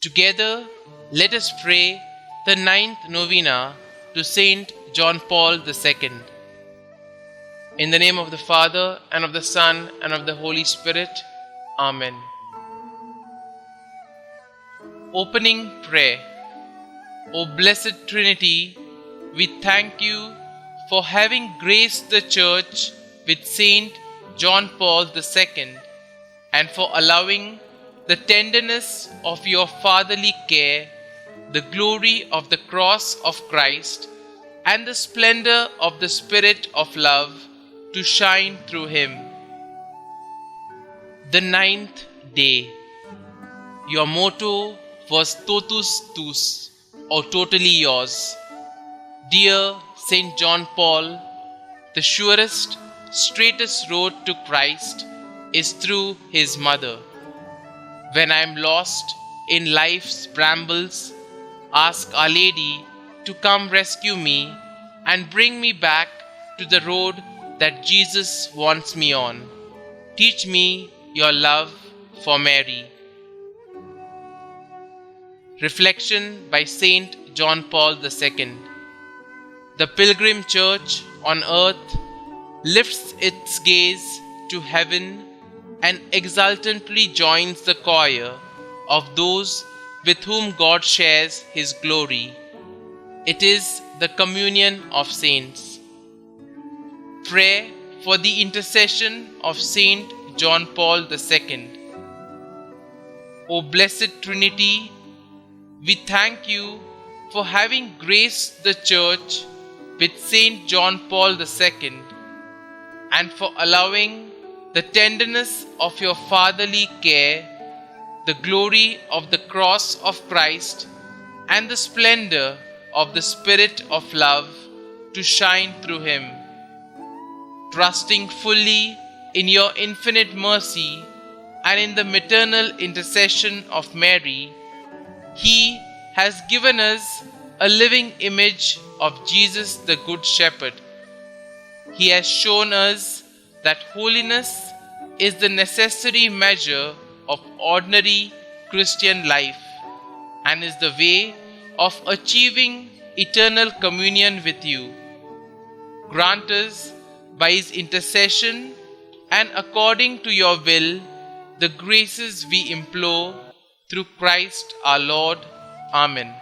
Together, let us pray the 9th Novena to Saint John Paul II. In the name of the Father, and of the Son, and of the Holy Spirit. Amen. Opening Prayer. O Blessed Trinity, we thank you for having graced the Church with Saint John Paul II and for allowing the tenderness of your fatherly care, the glory of the cross of Christ, and the splendor of the Spirit of love to shine through him. The 9th day. Your motto was Totus Tuus, or totally yours. Dear Saint John Paul, the surest, straightest road to Christ is through his mother. When I am lost in life's brambles, ask Our Lady to come rescue me and bring me back to the road that Jesus wants me on. Teach me your love for Mary. Reflection by Saint John Paul II. The pilgrim church on earth lifts its gaze to heaven and exultantly joins the choir of those with whom God shares his glory. It is the communion of saints. Prayer for the intercession of Saint John Paul II. O Blessed Trinity, we thank you for having graced the Church with Saint John Paul II and for allowing the tenderness of your fatherly care, the glory of the cross of Christ, and the splendor of the Spirit of love to shine through him. Trusting fully in your infinite mercy and in the maternal intercession of Mary, he has given us a living image of Jesus the Good Shepherd. He has shown us that holiness is the necessary measure of ordinary Christian life and is the way of achieving eternal communion with you. Grant us, by his intercession and according to your will, the graces we implore through Christ our Lord. Amen.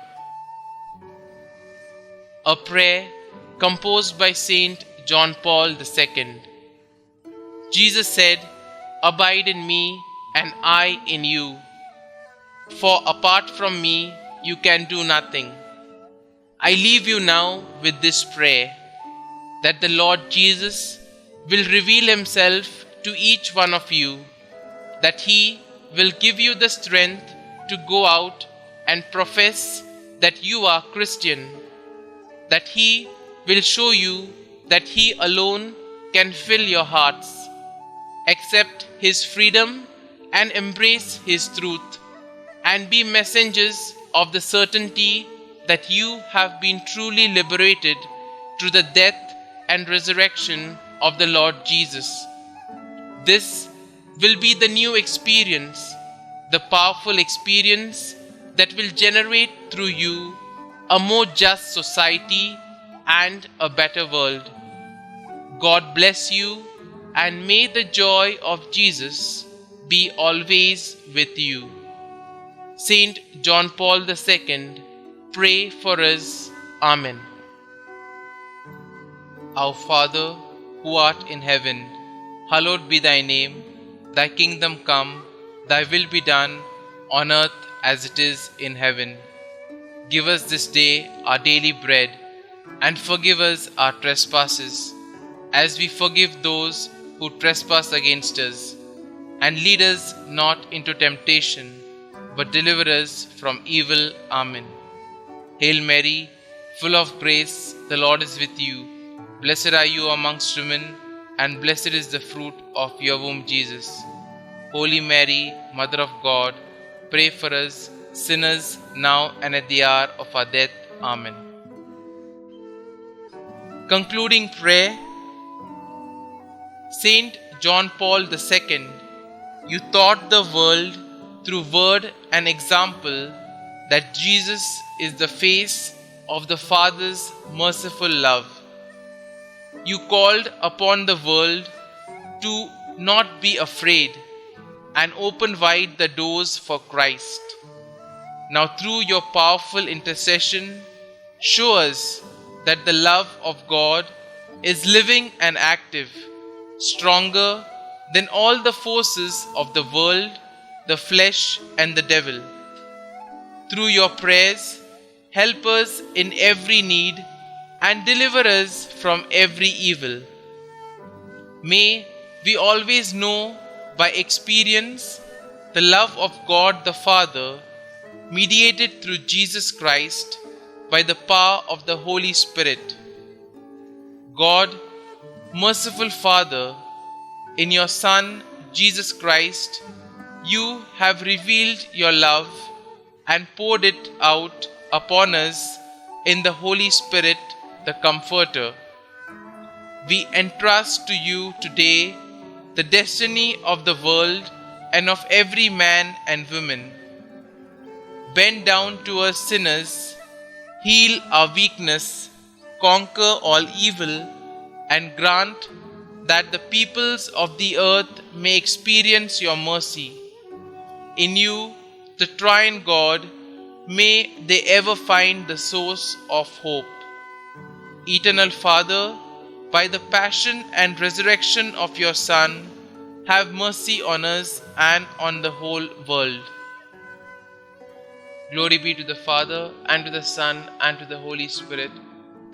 A prayer composed by Saint John Paul II. Jesus said, "Abide in me, and I in you. For apart from me, you can do nothing." I leave you now with this prayer, that the Lord Jesus will reveal himself to each one of you, that he will give you the strength to go out and profess that you are Christian, that he will show you that he alone can fill your hearts. Accept his freedom and embrace his truth, and be messengers of the certainty that you have been truly liberated through the death and resurrection of the Lord Jesus. This will be the new experience, the powerful experience that will generate through you a more just society and a better world. God bless you, and may the joy of Jesus be always with you. Saint John Paul II, pray for us. Amen. Our Father, who art in heaven, hallowed be thy name. Thy kingdom come, thy will be done, on earth as it is in heaven. Give us this day our daily bread, and forgive us our trespasses, as we forgive those who trespass against us. And lead us not into temptation, but deliver us from evil. Amen. Hail Mary, full of grace, the Lord is with you. Blessed are you amongst women, and blessed is the fruit of your womb, Jesus. Holy Mary, Mother of God, pray for us sinners, now and at the hour of our death. Amen. Concluding prayer. Saint John Paul II, you taught the world through word and example that Jesus is the face of the Father's merciful love. You called upon the world to not be afraid and open wide the doors for Christ. Now, through your powerful intercession, show us that the love of God is living and active, stronger than all the forces of the world, the flesh, and the devil. Through your prayers, help us in every need and deliver us from every evil. May we always know by experience the love of God the Father, mediated through Jesus Christ by the power of the Holy Spirit. God, merciful Father, in your Son, Jesus Christ, you have revealed your love and poured it out upon us in the Holy Spirit, the Comforter. We entrust to you today the destiny of the world and of every man and woman. Bend down to us sinners, heal our weakness, conquer all evil, and grant that the peoples of the earth may experience your mercy. In you, the Triune God, may they ever find the source of hope. Eternal Father, by the passion and resurrection of your Son, have mercy on us and on the whole world. Glory be to the Father, and to the Son, and to the Holy Spirit,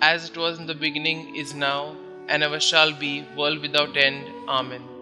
as it was in the beginning, is now, and ever shall be, world without end. Amen.